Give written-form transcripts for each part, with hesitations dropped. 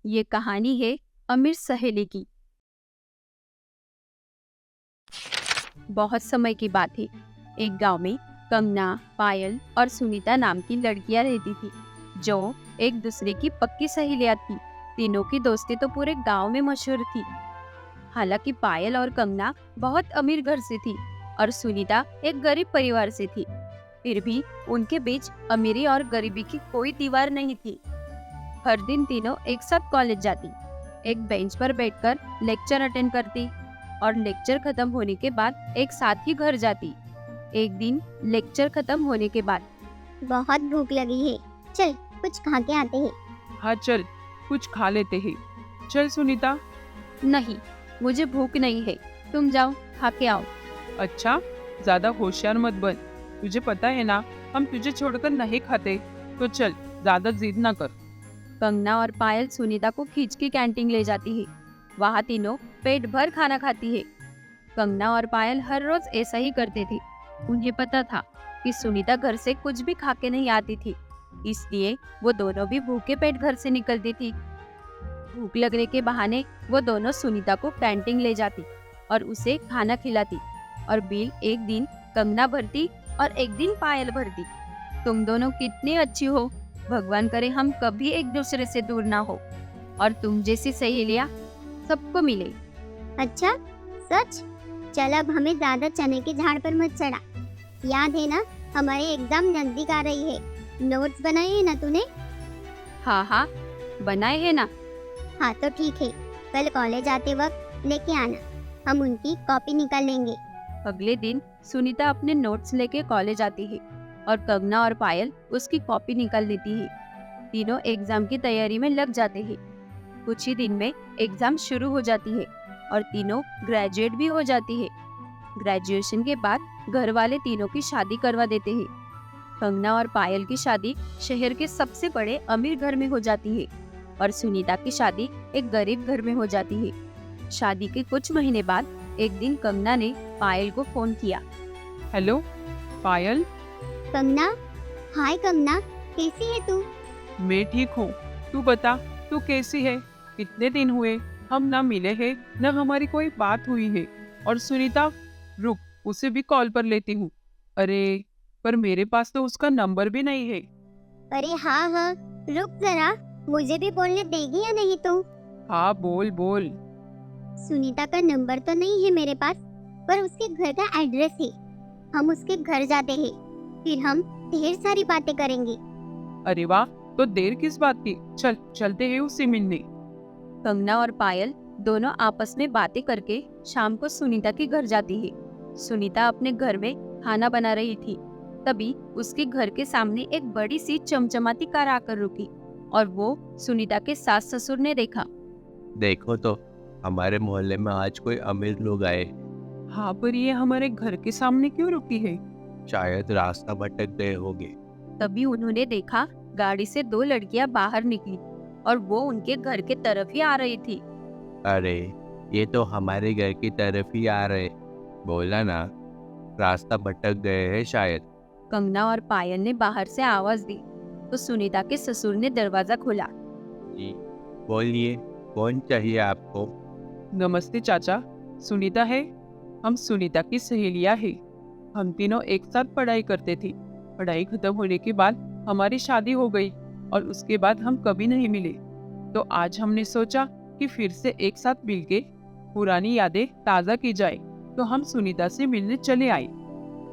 ये कहानी है अमीर सहेली की। बहुत समय की बात है। एक गांव में कंगना, पायल और सुनीता नाम की लड़कियां रहती थी, जो एक दूसरे की पक्की सहेलियां थी। तीनों की दोस्ती तो पूरे गांव में मशहूर थी। हालांकि पायल और कंगना बहुत अमीर घर से थी और सुनीता एक गरीब परिवार से थी। फिर भी उनके बीच अमीरी और गरीबी की कोई दीवार नहीं थी। हर दिन तीनों एक साथ कॉलेज जाती, एक बेंच पर बैठकर लेक्चर अटेंड करती और लेक्चर खत्म होने के बाद एक साथ ही घर जाती। एक दिन लेक्चर खत्म होने के बाद, बहुत भूख लगी है, चल कुछ खा के आते हैं। हाँ चल, कुछ खा लेते हैं। चल सुनीता। नहीं, मुझे भूख नहीं है, तुम जाओ खा के आओ। अच्छा, ज्यादा होशियार मत बन। तुझे पता है ना, हम तुझे छोड़कर नहीं खाते। तो चल, ज्यादा जिद ना कर। कंगना और पायल सुनीता को खींच के कैंटीन ले जाती है। वहाँ तीनों पेट भर खाना खाती है। कंगना और पायल हर रोज ऐसा ही करते थे। उन्हें पता था कि सुनीता घर से कुछ भी खा के नहीं आती थी, इसलिए वो दोनों भी भूखे पेट घर से निकलती थी। भूख लगने के बहाने वो दोनों सुनीता को कैंटीन ले जाती और उसे खाना खिलाती, और बिल एक दिन कंगना भरती और एक दिन पायल भरती। तुम दोनों कितनी अच्छी हो, भगवान करे हम कभी एक दूसरे से दूर ना हो और तुम जैसी सहेलियां सबको मिले। अच्छा सच? चल अब हमें ज्यादा चने के झाड़ पर मत चढ़ा। याद है ना, हमारे एग्जाम नजदीक आ रही है। नोट्स बनाए हैं ना तूने? हाँ हाँ, बनाए है ना। हाँ तो ठीक है, कल कॉलेज आते वक्त लेके आना, हम उनकी कॉपी निकाल लेंगे। अगले दिन सुनीता अपने नोट्स लेके कॉलेज आती है और कंगना और पायल उसकी कॉपी निकाल लेती है। तीनों एग्जाम की तैयारी में लग जाते हैं। कुछ ही दिन में एग्जाम शुरू हो जाती है और तीनों ग्रेजुएट भी हो जाती है। ग्रेजुएशन के बाद घर वाले तीनों की शादी करवा देते हैं। कंगना और पायल की शादी शहर के सबसे बड़े अमीर घर में हो जाती है और सुनीता की शादी एक गरीब घर में हो जाती है। शादी के कुछ महीने बाद एक दिन कंगना ने पायल को फोन किया। हेलो पायल। कंगना, हाय कंगना, कैसी है तू? मैं ठीक हूँ, तू बता, तू कैसी है? कितने दिन हुए हम ना मिले हैं, न हमारी कोई बात हुई है। और सुनीता, रुक, उसे भी कॉल पर लेती हूँ। अरे पर मेरे पास तो उसका नंबर भी नहीं है। अरे हाँ हाँ, रुक जरा, मुझे भी बोलने देगी या नहीं तू? हाँ बोल बोल। सुनीता का नंबर तो नहीं है मेरे पास, पर उसके घर का एड्रेस है। हम उसके घर जाते हैं, फिर हम ढेर सारी बातें करेंगे। अरे वाह, तो देर किस बात की, चल चलते हैं उससे मिलने। कंगना और पायल दोनों आपस में बातें करके शाम को सुनीता के घर जाती है। सुनीता अपने घर में खाना बना रही थी, तभी उसके घर के सामने एक बड़ी सी चमचमाती कार आकर रुकी और वो सुनीता के सास ससुर ने देखा। देखो तो, हमारे मोहल्ले में आज कोई अमीर लोग आए। हाँ, पर ये हमारे घर के सामने क्यों रुकी है? शायद रास्ता भटक गए होंगे। तभी उन्होंने देखा गाड़ी से दो लड़कियां बाहर निकली और वो उनके घर के तरफ ही आ रही थी। अरे ये तो हमारे घर की तरफ ही आ रहे। बोला ना, रास्ता भटक गए हैं शायद। कंगना और पायल ने बाहर से आवाज दी तो सुनीता के ससुर ने दरवाजा खोला। जी बोलिए, कौन चाहिए आपको? नमस्ते चाचा, सुनीता है। हम सुनीता की सहेलियां हैं। हम तीनों एक साथ पढ़ाई करते थे। पढ़ाई खत्म होने के बाद हमारी शादी हो गई और उसके बाद हम कभी नहीं मिले। तो आज हमने सोचा कि फिर से एक साथ मिलके पुरानी यादें ताज़ा की जाए, तो हम सुनीता से मिलने चले आए।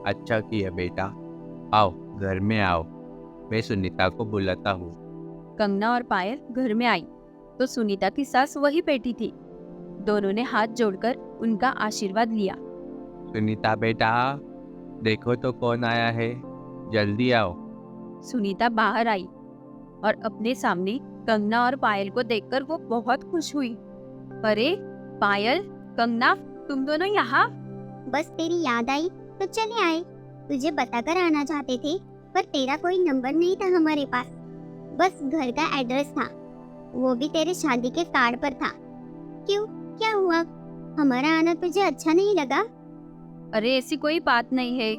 अच्छा किया बेटा, आओ घर में आओ, मैं सुनीता को बुलाता हूँ। कंगना और पायल घर में आई तो सुनीता की सास वही बैठी थी। दोनों ने हाथ जोड़कर उनका आशीर्वाद लिया। सुनीता बेटा, देखो तो कौन आया है, जल्दी आओ। सुनीता बाहर आई और अपने सामने कंगना और पायल को देखकर वो बहुत खुश हुई। अरे पायल, कंगना, तुम दोनों यहाँ? बस तेरी याद आई तो चले आए। तुझे बताकर आना चाहते थे, पर तेरा कोई नंबर नहीं था हमारे पास, बस घर का एड्रेस था, वो भी तेरे शादी के कार्ड पर था। क्यों, क्या हुआ? हमारा आना तुझे अच्छा नहीं लगा? अरे ऐसी कोई बात नहीं है,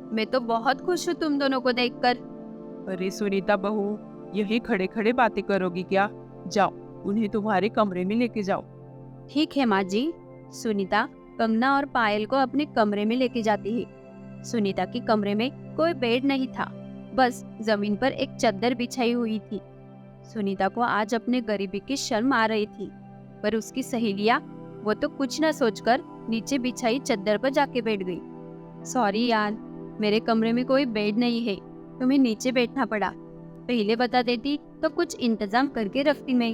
मैं तो बहुत खुश हूँ तुम दोनों को देखकर। अरे सुनीता बहू, यही खड़े खड़े बातें करोगी क्या? जाओ उन्हें तुम्हारे कमरे में लेके जाओ। ठीक है माँ जी। सुनीता कंगना और पायल को अपने कमरे में लेके जाती है। सुनीता के कमरे में कोई बेड नहीं था, बस जमीन पर एक चादर बिछाई हुई थी। सुनीता को आज अपने गरीबी की शर्म आ रही थी, पर उसकी सहेलियां वो तो कुछ न सोचकर नीचे बिछाई चादर पर जाके बैठ गई। सॉरी यार, मेरे कमरे में कोई बेड नहीं है, तुम्हें नीचे बैठना पड़ा। पहले बता देती तो कुछ इंतजाम करके रखती मैं।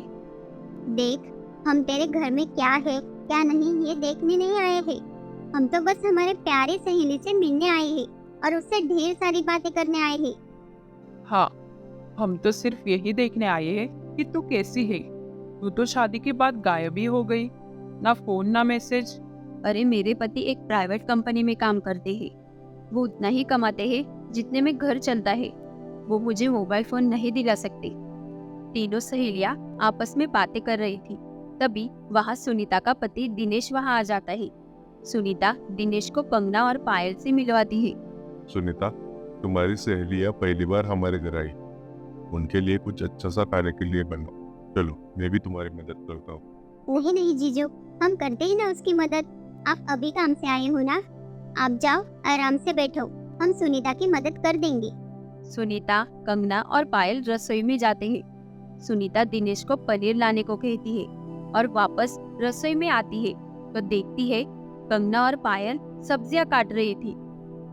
देख, हम तेरे घर में क्या है क्या नहीं ये देखने नहीं आए हैं। हम तो बस हमारे प्यारी सहेली से मिलने आए हैं और उससे ढेर सारी बातें करने आए हैं। हाँ, हम तो सिर्फ यही देखने आए हैं कि तू कैसी है। तू तो शादी के बाद गायब ही हो गई, ना फोन ना मैसेज। अरे मेरे पति एक प्राइवेट कंपनी में काम करते हैं। वो उतना ही कमाते हैं जितने में घर चलता है। वो मुझे मोबाइल फोन नहीं दिला सकते। तीनों सहेलियां आपस में बातें कर रही थी। तभी वहाँ सुनीता का पति दिनेश वहाँ आ जाता है। सुनीता दिनेश को कंगना और पायल से मिलवाती है। सुनीता, तुम्हारी सहेलियाँ पहली बार हमारे घर आई, उनके लिए कुछ अच्छा सा खाने के लिए बनाओ। चलो, मैं भी तुम्हारी मदद करता हूँ। नहीं नहीं जीजू, हम करते ही ना उसकी मदद। आप अभी काम से आए हो ना, आप जाओ आराम से बैठो, हम सुनीता की मदद कर देंगे। सुनीता कंगना और पायल रसोई में जाते हैं। सुनीता दिनेश को पनीर लाने को कहती है और वापस रसोई में आती है तो देखती है कंगना और पायल सब्जियां काट रही थी।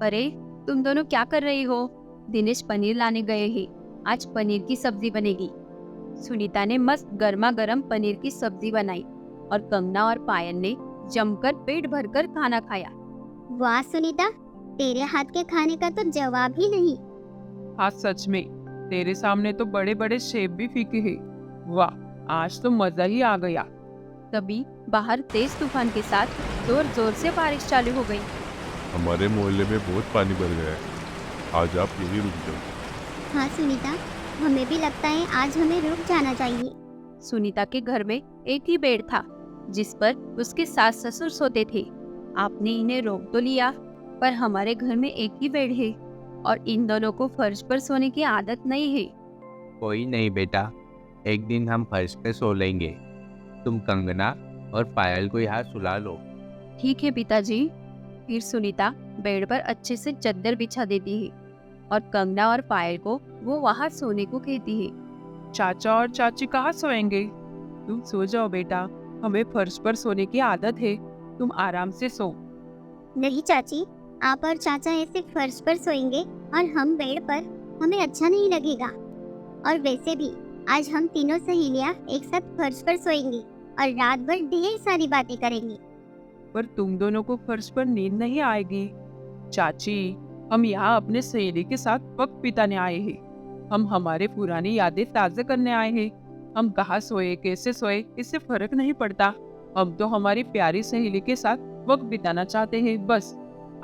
अरे तुम दोनों क्या कर रही हो? दिनेश पनीर लाने गए हैं, आज पनीर की सब्जी बनेगी। सुनीता ने मस्त गर्मा गर्म पनीर की सब्जी बनाई और कंगना और पायल ने जमकर पेट भरकर खाना खाया। वाह सुनीता, तेरे हाथ के खाने का तो जवाब ही नहीं। हाँ सच में, तेरे सामने तो बड़े बड़े शेप भी फीके हैं। वाह, आज तो मजा ही आ गया। तभी बाहर तेज तूफान के साथ जोर जोर से बारिश चालू हो गई। हमारे मोहल्ले में बहुत पानी भर गया है, आज आप यहीं रुक जाओ। हाँ सुनीता, हमें भी लगता है आज हमें रुक जाना चाहिए। सुनीता के घर में एक ही बेड था जिस पर उसके सास ससुर सोते थे। आपने इन्हें रोक तो लिया, पर हमारे घर में एक ही बेड है और इन दोनों को फर्श पर सोने की आदत नहीं है। कोई नहीं बेटा, एक दिन हम फर्श पे सो लेंगे। तुम कंगना और पायल को यहाँ सुला लो। ठीक है पिताजी। फिर सुनीता बेड पर अच्छे से चादर बिछा देती है और कंगना और पायल को वो वहाँ सोने को कहती है। चाचा और चाची कहाँ सोएंगे? तुम सो जाओ बेटा, हमें फर्श पर सोने की आदत है, तुम आराम से सो। नहीं चाची, आप और चाचा ऐसे फर्श पर सोएंगे और हम बेड पर, हमें अच्छा नहीं लगेगा। और वैसे भी आज हम तीनों सहेलियां एक साथ फर्श पर सोएंगी और रात भर ढेर सारी बातें करेंगी। पर तुम दोनों को फर्श पर नींद नहीं आएगी। चाची, हम यहाँ अपने सहेली के साथ वक्त बिताने आए हैं। हम हमारे पुरानी यादें ताज़ा करने आए हैं। हम कहाँ सोए कैसे सोए इससे फर्क नहीं पड़ता। हम तो हमारी प्यारी सहेली के साथ वक्त बिताना चाहते हैं। बस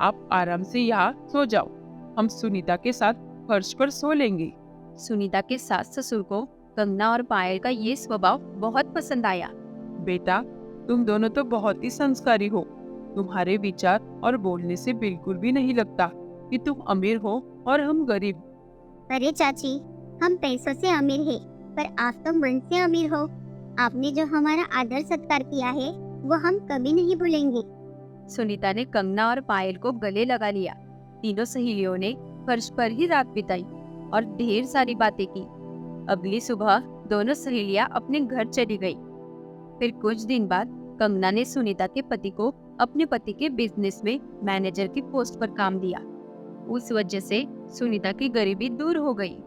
आप आराम से यहाँ सो जाओ, हम सुनीता के साथ फर्श पर सो लेंगे। सुनीता के सास ससुर को कंगना और पायल का ये स्वभाव बहुत पसंद आया। बेटा, तुम दोनों तो बहुत ही संस्कारी हो। तुम्हारे विचार और बोलने से बिल्कुल भी नहीं लगता कि तुम अमीर हो और हम गरीब। अरे चाची, हम पैसों से अमीर हैं, पर आप तो मन से अमीर हो। आपने जो हमारा आदर सत्कार किया है वो हम कभी नहीं भूलेंगे। सुनीता ने कंगना और पायल को गले लगा लिया। तीनों सहेलियों ने फर्श पर ही रात बिताई और ढेर सारी बातें की। अगली सुबह दोनों सहेलियां अपने घर चली गई। फिर कुछ दिन बाद कंगना ने सुनीता के पति को अपने पति के बिजनेस में मैनेजर की पोस्ट पर काम दिया। उस वजह से सुनीता की गरीबी दूर हो गई।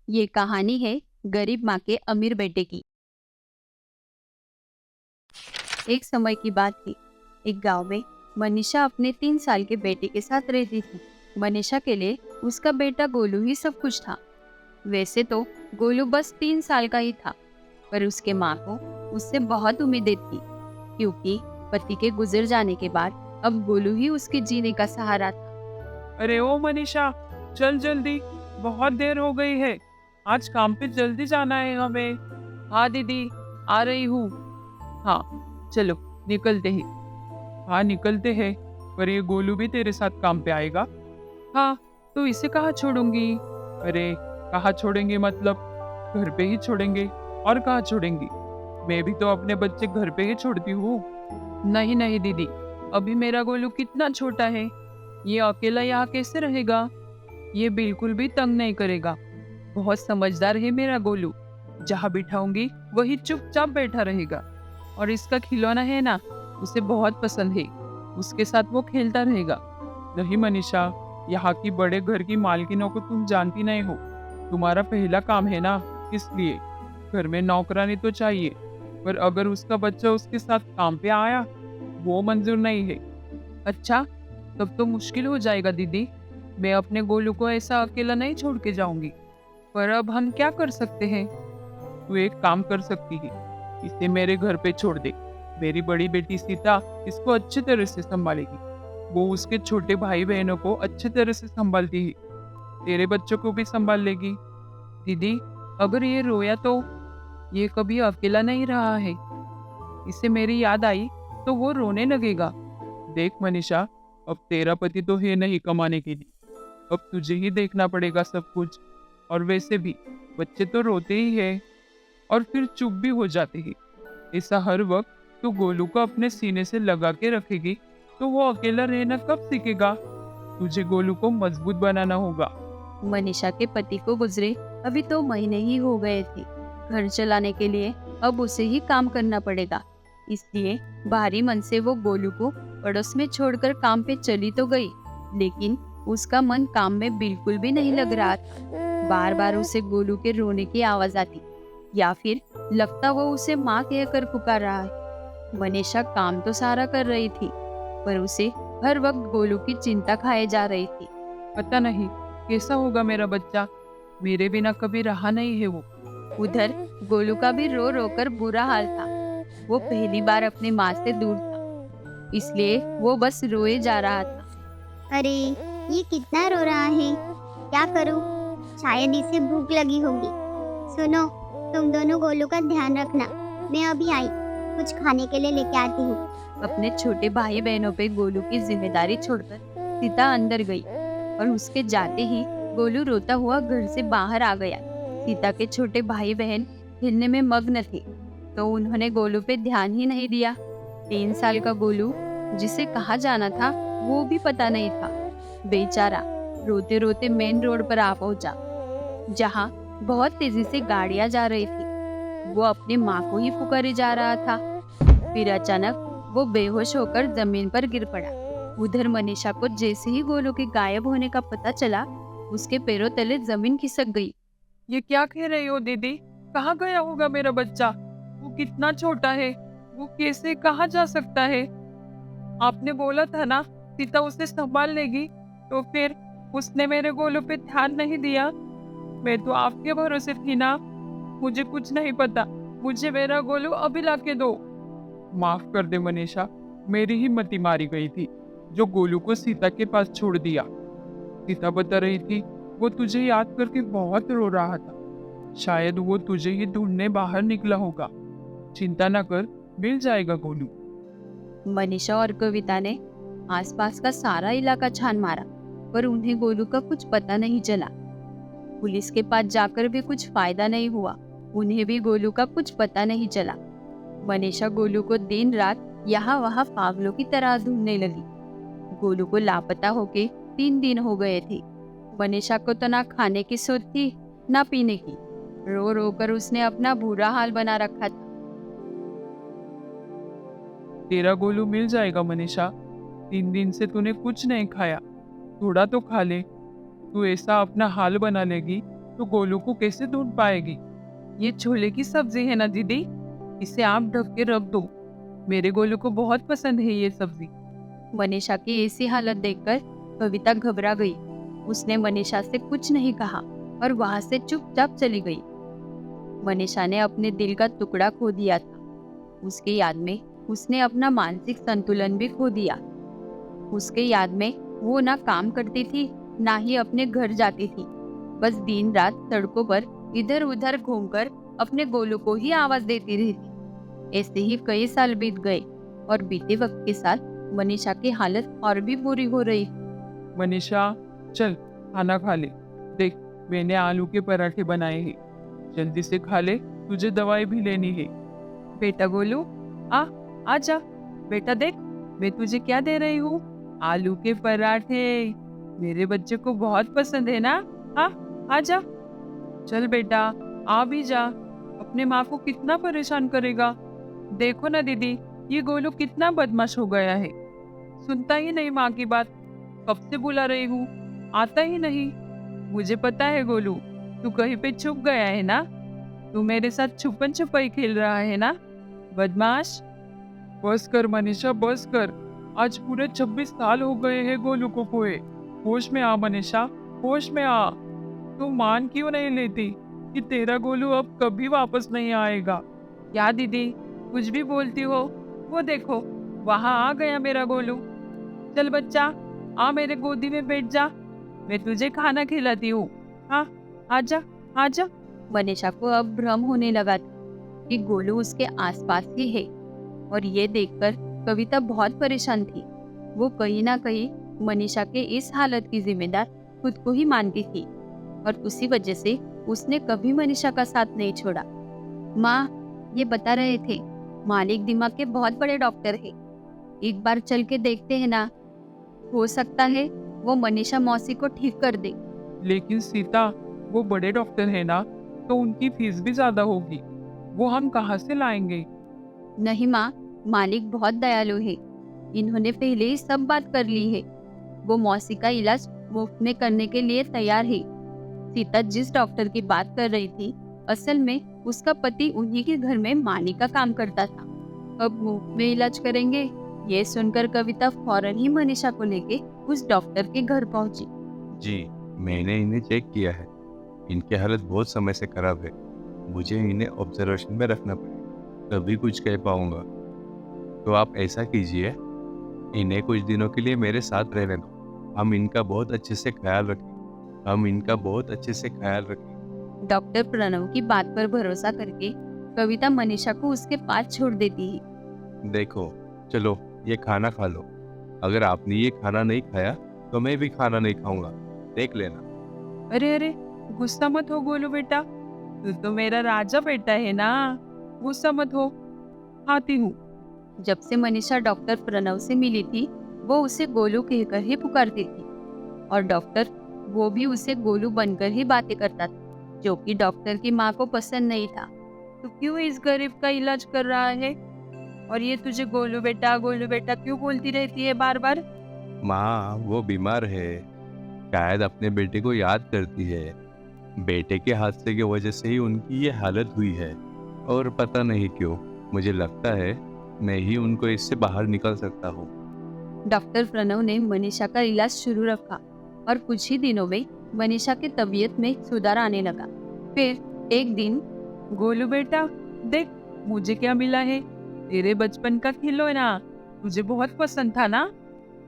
ये कहानी है गरीब माँ के अमीर बेटे की। एक समय की बात थी, एक गांव में मनीषा अपने 3 साल के बेटे के साथ रहती थी। मनीषा के लिए उसका बेटा गोलू ही सब कुछ था। वैसे तो गोलू बस 3 साल का ही था, पर उसके माँ को उससे बहुत उम्मीदें थी, क्योंकि पति के गुजर जाने के बाद अब गोलू ही उसके जीने का सहारा था। अरे ओ मनीषा, चल जल्दी, बहुत देर हो गई है। आज काम पे जल्दी जाना है हमें। हाँ दीदी, आ रही हूँ। हाँ चलो निकलते हैं। हाँ निकलते हैं, पर ये गोलू भी तेरे साथ काम पे आएगा? हाँ, तो इसे कहाँ छोड़ूंगी? अरे कहाँ छोड़ेंगे मतलब घर पे ही छोड़ेंगे। और कहाँ छोड़ेंगी? मैं भी तो अपने बच्चे घर पे ही छोड़ती हूँ। नहीं नहीं दीदी, अभी मेरा गोलू कितना छोटा है, ये अकेला यहाँ कैसे रहेगा? ये बिल्कुल भी तंग नहीं करेगा। बहुत समझदार है मेरा गोलू, जहाँ बिठाऊंगी वही चुपचाप बैठा रहेगा। और इसका खिलौना है ना, उसे बहुत पसंद है, उसके साथ वो खेलता रहेगा। नहीं मनीषा, यहाँ की बड़े घर की मालकिनों को तुम जानती नहीं हो। तुम्हारा पहला काम है ना, इसलिए घर में नौकरानी तो चाहिए, पर अगर उसका बच्चा उसके साथ काम पे आया, वो मंजूर नहीं है। अच्छा, तब तो मुश्किल हो जाएगा दीदी। मैं अपने गोलू को ऐसा अकेला नहीं छोड़ के जाऊंगी। पर अब हम क्या कर सकते हैं? तू एक काम कर सकती है, इसे मेरे घर पे छोड़ दे। मेरी बड़ी बेटी सीता इसको अच्छी तरह से संभालेगी। वो उसके छोटे भाई बहनों को अच्छी तरह से संभालती है, तेरे बच्चों को भी संभाल लेगी। दीदी, अगर ये रोया तो ये कभी अकेला नहीं रहा है। इसे मेरी याद आई तो वो रोने लगेगा। देख मनीषा, अब तेरा पति तो है नहीं कमाने के लिए, अब तुझे ही देखना पड़ेगा सब कुछ। और वैसे भी बच्चे तो रोते ही है और फिर चुप भी हो जाते हैं। ऐसा हर वक्त तू गोलू को अपने सीने से लगा के रखेगी तो वो अकेला रहना कब सीखेगा? तुझे गोलू को मजबूत बनाना होगा। मनीषा के पति को गुजरे अभी 2 महीने ही हो गए थे। घर चलाने के लिए अब उसे ही काम करना पड़ेगा। इसलिए बाहरी मन से वो गोलू को पड़ोस में छोड़कर काम पे चली तो गई, लेकिन उसका मन काम में बिल्कुल भी नहीं लग रहा था। बार बार उसे गोलू के रोने की आवाज आती, या फिर लगता वो उसे माँ कहकर पुकार रहा है। मनीषा काम तो सारा कर रही थी, पर उसे हर वक्त गोलू की चिंता खाए जा रही थी। पता नहीं कैसा होगा मेरा बच्चा, मेरे बिना कभी रहा नहीं है वो। उधर गोलू का भी रो रो कर बुरा हाल था। वो पहली बार अपनी माँ से दूर था, इसलिए वो बस रोए जा रहा था। अरे ये कितना रो रहा है, क्या करूं? शायद इसे भूख लगी होगी। सुनो, तुम दोनों गोलू का ध्यान रखना, मैं अभी आई, कुछ खाने के लिए लेके आती हूँ। अपने छोटे भाई बहनों पे गोलू की जिम्मेदारी छोड़कर सीता अंदर गई और उसके जाते ही गोलू रोता हुआ घर से बाहर आ गया। सीता के छोटे भाई बहन खेलने में मग्न थे, तो उन्होंने गोलू पे ध्यान ही नहीं दिया। 3 साल का गोलू, जिसे कहाँ जाना था वो भी पता नहीं था। बेचारा रोते रोते मेन रोड पर आ पहुंचा, जहाँ बहुत तेजी से गाड़ियां जा रही थी। वो अपनी माँ को ही पुकारे जा रहा था। फिर अचानक वो बेहोश होकर जमीन पर गिर पड़ा। उधर मनीषा को जैसे ही गोलू के गायब होने का पता चला, उसके पैरों तले जमीन खिसक गई। ये क्या कह रही हो दीदी? कहाँ गया होगा मेरा बच्चा? वो कितना छोटा है, वो कैसे कहाँ जा सकता है? आपने बोला था ना सीता उसे संभाल लेगी, तो फिर उसने मेरे गोलू पे ध्यान नहीं दिया। मैं तो आपके भरोसे थी ना। मुझे कुछ नहीं पता, मुझे मेरा गोलू अभी लाके दो। माफ कर दे मनीषा, मेरी ही मति मारी गई थी जो गोलू को सीता के पास छोड़ दिया। सीता बता रही थी वो तुझे याद करके बहुत रो रहा था, शायद वो तुझे ही ढूंढने बाहर निकला होगा। चिंता न कर, मिल जाएगा गोलू। मनीषा और कविता ने आसपास का सारा इलाका छान मारा, पर उन्हें गोलू का कुछ पता नहीं चला। पुलिस के पास जाकर भी कुछ फायदा नहीं हुआ, उन्हें भी गोलू का कुछ पता नहीं चला। मनीषा गोलू को दिन रात यहाँ वहाँ पागलों की तरह ढूंढने लगी। गोलू को लापता होके 3 दिन हो गए थे। मनीषा को तो ना खाने की सोच थी, ना पीने की। रो रो कर उसने अपना बुरा हाल बना रखा था। तेरा गोलू मिल जाएगा मनीषा। 3 दिन से तूने कुछ नहीं खाया, थोड़ा तो खा ले। तू ऐसा अपना हाल बना लेगी तो गोलू को कैसे ढूंढ पाएगी? ये छोले की सब्जी है ना दीदी, इसे आप ढक के रख दो। मेरे गोलू को बहुत पसंद है ये सब्जी। मनीषा की ऐसी हालत देखकर कविता घबरा गई। उसने मनीषा से कुछ नहीं कहा और वहां से चुपचाप चली गई। मनीषा ने अपने दिल का टुकड़ा खो दिया था। उसके याद में उसने अपना मानसिक संतुलन भी खो दिया। उसके याद में वो ना काम करती थी, ना ही अपने घर जाती थी। बस दिन रात सड़कों पर इधर उधर घूमकर अपने गोलू को ही आवाज देती रहती। ऐसे ही कई साल बीत गए और बीते वक्त के साथ मनीषा की हालत और भी बुरी हो रही। मनीषा, चल खाना खा ले। देख, मैंने आलू के पराठे बनाए हैं, जल्दी से खा ले तुझे दवाई भी लेनी है। बेटा गोलू, आ आजा। बेटा देख, मैं तुझे क्या दे रही हूँ, आलू के पराठे। मेरे बच्चे को बहुत पसंद है ना। आ आजा। चल बेटा, आ भी जा। अपने माँ को कितना परेशान करेगा। देखो ना दीदी, ये गोलू कितना बदमाश हो गया है। सुनता ही नहीं माँ की बात। कब से बुला रही हूँ, आता ही नहीं। मुझे पता है गोलू, तू कहीं पे छुप गया है ना। तू मेरे साथ छुपन छुपाई खेल रहा है ना, बदमाश। बस कर मनीषा, बस कर। आज पूरे 26 साल हो गए हैं गोलू को खोए। होश में आ मनीषा, होश में आ। तू मान क्यों नहीं लेती कि तेरा गोलू अब कभी वापस नहीं आएगा। क्या दीदी, कुछ भी बोलती हो। वो देखो, वहां आ गया मेरा गोलू। चल बच्चा, आ मेरे गोदी में बैठ जा, मैं तुझे खाना खिलाती हूँ। हाँ, आजा आजा। मनीषा को अब भ्रम होने लगा था कि गोलू उसके आसपास ही है, और ये देखकर कविता बहुत परेशान थी। वो कहीं ना कहीं मनीषा के इस हालत की जिम्मेदार खुद को ही मानती थी, और उसी वजह से उसने कभी मनीषा का साथ नहीं छोड़ा। माँ ये बता रहे थे, मालिक दिमाग के बहुत बड़े डॉक्टर है, एक बार चल के देखते हैं ना, हो सकता है वो मनीषा मौसी को ठीक कर दे। लेकिन सीता, वो बड़े डॉक्टर है ना, तो उनकी फीस भी ज्यादा होगी। वो हम कहाँ से लाएंगे। नहीं माँ, मालिक बहुत दयालु है, इन्होंने पहले ही सब बात कर ली है। वो मौसी का इलाज मुफ्त में करने के लिए तैयार है। सीता जिस डॉक्टर की बात कर रही थी, असल में उसका पति उन्हीं के घर में माली का काम करता था। अब मुफ्त में इलाज करेंगे, ये सुनकर कविता फौरन ही मनीषा को लेके उस डॉक्टर के घर पहुंची। जी, मैंने इन्हें चेक किया है। इनकी हालत बहुत समय से खराब है। मुझे इन्हें ऑब्जर्वेशन में रखना पड़ेगा, तभी कुछ कह पाऊंगा। तो आप ऐसा कीजिए, इन्हें कुछ दिनों के लिए मेरे साथ रहने दो। हम इनका बहुत अच्छे से ख्याल रखें। डॉक्टर प्रणव की बात पर भरोसा करके कविता मनीषा को उसके पास छोड़ देती है। देखो, चलो ये खाना खा लो। अगर आपने ये खाना नहीं खाया तो मैं भी खाना नहीं खाऊंगा, देख लेना। अरे अरे, गुस्सा मत हो गोलू बेटा, तू तो मेरा राजा बेटा है ना, गुस्सा मत हो। आती हूँ। जब से मनीषा डॉक्टर प्रणव से मिली थी, वो उसे गोलू कहकर ही पुकारती थी, और डॉक्टर वो भी उसे गोलू बनकर ही बातें करता था, जो कि डॉक्टर की माँ को पसंद नहीं था। तो क्यों इस गरीब का इलाज कर रहा है, और ये तुझे गोलू बेटा क्यों बोलती रहती है बार बार। माँ, वो बीमार है, शायद अपने बेटे को याद करती है। बेटे के हादसे की वजह से ही उनकी ये हालत हुई है, और पता नहीं क्यों मुझे लगता है मैं ही उनको इससे बाहर निकल सकता हूँ। डॉक्टर प्रणव ने मनीषा का इलाज शुरू रखा, और कुछ ही दिनों में मनीषा की तबीयत में सुधार आने लगा। फिर एक दिन, गोलू बेटा देख, मुझे क्या मिला है, तेरे बचपन का खिलौना, तुझे बहुत पसंद था ना।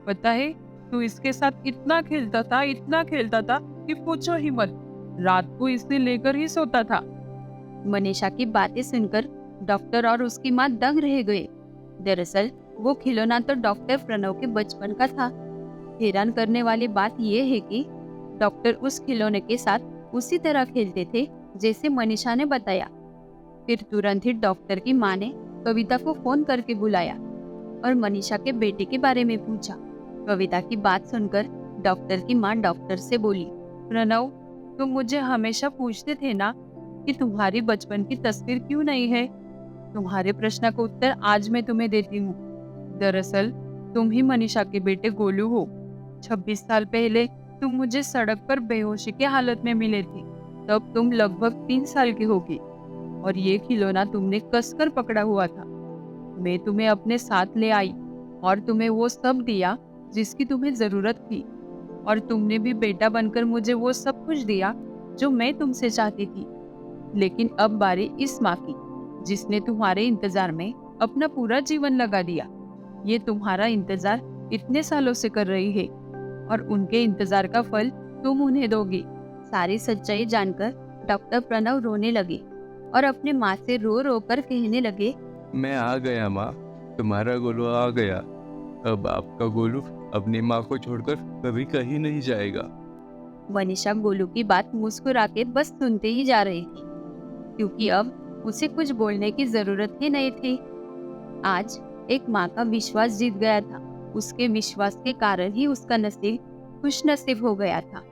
पता है, तू इसके साथ इतना खेलता था कि पूछो ही मत। रात को इसे लेकर ही सोता था। मनीषा की बातें सुनकर डॉक्टर और उसकी माँ दंग रह गए। दरअसल वो खिलौना तो डॉक्टर प्रणव के बचपन का था। हैरान करने वाली बात यह है कि डॉक्टर उस खिलौने के साथ उसी तरह खेलते थे जैसे मनीषा ने बताया। फिर तुरंत ही डॉक्टर की माँ ने कविता को फोन करके बुलाया और मनीषा के बेटे के बारे में पूछा। कविता की बात सुनकर डॉक्टर की माँ डॉक्टर से बोली, प्रणव, तुम मुझे हमेशा पूछते थे ना कि तुम्हारी बचपन की तस्वीर क्यों नहीं है। तुम्हारे प्रश्न का उत्तर आज मैं तुम्हें देती हूँ। दरअसल तुम ही मनीषा के बेटे गोलू हो। 26 साल पहले तुम मुझे सड़क पर बेहोशी की हालत में मिले थे। तब तुम लगभग 3 साल की होगी, और ये खिलौना तुमने कसकर पकड़ा हुआ था। मैं तुम्हें अपने साथ ले आई और तुम्हें वो सब दिया जिसकी तुम्हें जरूरत थी, और तुमने भी बेटा बनकर मुझे वो सब कुछ दिया जो मैं तुमसे चाहती थी। लेकिन अब बारी इस माँ की, जिसने तुम्हारे इंतजार में अपना पूरा जीवन लगा दिया। ये तुम्हारा इंतजार इतने सालों से कर रही है, और उनके इंतजार का फल तुम उन्हें दोगी। सारी सच्चाई जानकर डॉक्टर प्रणव रोने लगे और अपने माँ से रो रो कर कहने लगे, मैं आ गया माँ, तुम्हारा गोलू आ गया। अब आपका गोलू अपनी माँ को छोड़कर कभी कहीं नहीं जाएगा। मनीषा गोलू की बात मुस्कुरा के बस सुनते ही जा रही थी, क्योंकि अब उसे कुछ बोलने की जरूरत ही नहीं थी। आज एक माँ का विश्वास जीत गया था। उसके विश्वास के कारण ही उसका नसीब खुश नसीब हो गया था।